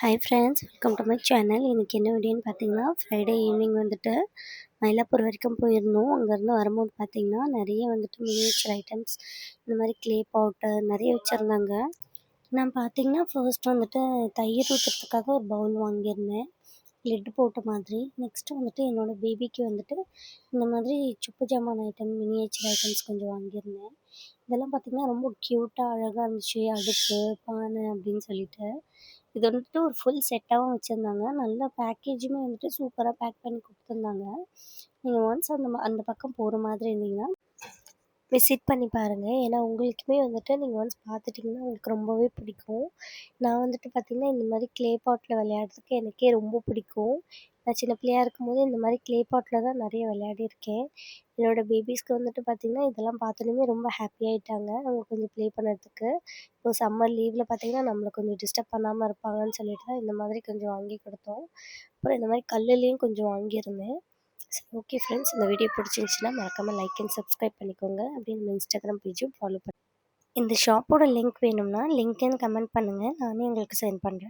Hi friends, welcome to my channel. இன்றைக்கி என்ன வீடியோன்னு பார்த்தீங்கன்னா, ஃப்ரைடே ஈவினிங் வந்துட்டு மயிலாப்பூர் வரைக்கும் போயிருந்தோம். அங்கேருந்து வரும்போது பார்த்தீங்கன்னா, நிறைய வந்துட்டு மினியேச்சர் ஐட்டம்ஸ், இந்த மாதிரி க்ளே பாட்டு நிறைய வச்சுருந்தாங்க. நான் பார்த்தீங்கன்னா, ஃபர்ஸ்ட் வந்துட்டு தயிர் ஊற்றுறதுக்காக ஒரு பவுல் வாங்கியிருந்தேன், லிட் போட்ட மாதிரி. நெக்ஸ்ட்டு வந்துட்டு என்னோடய பேபிக்கு வந்துட்டு இந்த மாதிரி சுப்பு ஜாமான் ஐட்டம், மினியேச்சர் ஐட்டம்ஸ் கொஞ்சம் வாங்கியிருந்தேன். இதெல்லாம் பார்த்திங்கன்னா ரொம்ப க்யூட்டாக அழகாக இருந்துச்சு. அடுப்பு, பானை அப்படின்னு சொல்லிட்டு இது வந்துட்டு ஒரு ஃபுல் செட்டாகவும் வச்சுருந்தாங்க. நல்ல பேக்கேஜுமே வந்துட்டு சூப்பராக பேக் பண்ணி கொடுத்துருந்தாங்க. நீங்கள் ஒன்ஸ் அந்த பக்கம் போகிற மாதிரி இருந்தீங்கன்னா விசிட் பண்ணி பாருங்கள். ஏன்னா உங்களுக்குமே வந்துட்டு நீங்கள் ஒன்ஸ் பார்த்துட்டிங்கன்னா உங்களுக்கு ரொம்பவே பிடிக்கும். நான் வந்துட்டு பார்த்திங்கன்னா இந்த மாதிரி க்ளே பாட்டில் விளையாடுறதுக்கு எனக்கே ரொம்ப பிடிக்கும். நான் சின்ன பிள்ளையா இருக்கும்போது இந்த மாதிரி க்ளே பாட்டில் தான் நிறைய விளையாடியிருக்கேன். என்னோடய பேபிஸ்க்கு வந்துட்டு பார்த்திங்கன்னா இதெல்லாம் பார்த்தோன்னே ரொம்ப ஹாப்பி ஆகிட்டாங்க, அவங்க கொஞ்சம் ப்ளே பண்ணுறதுக்கு. இப்போ சம்மர் லீவில் பார்த்திங்கன்னா நம்மளை கொஞ்சம் டிஸ்டர்ப் பண்ணாமல் இருப்பாங்கன்னு சொல்லிட்டு தான் இந்த மாதிரி கொஞ்சம் வாங்கி கொடுத்தோம். அப்புறம் இந்த மாதிரி கல்லுலேயும் கொஞ்சம் வாங்கியிருந்தேன். சரி, ஓகே ஃப்ரெண்ட்ஸ், இந்த வீடியோ பிடிச்சிருந்துச்சின்னா மறக்காமல் லைக் அண்ட் சப்ஸ்கிரைப் பண்ணிக்கோங்க. அப்படியே நம்ம இன்ஸ்டாகிராம் பேஜும் ஃபாலோ பண்ணுங்கள். இந்த ஷாப்போட லிங்க் வேணும்னா லிங்க்னு கமெண்ட் பண்ணுங்கள், நானே உங்களுக்கு சென்ட் பண்ணுறேன்.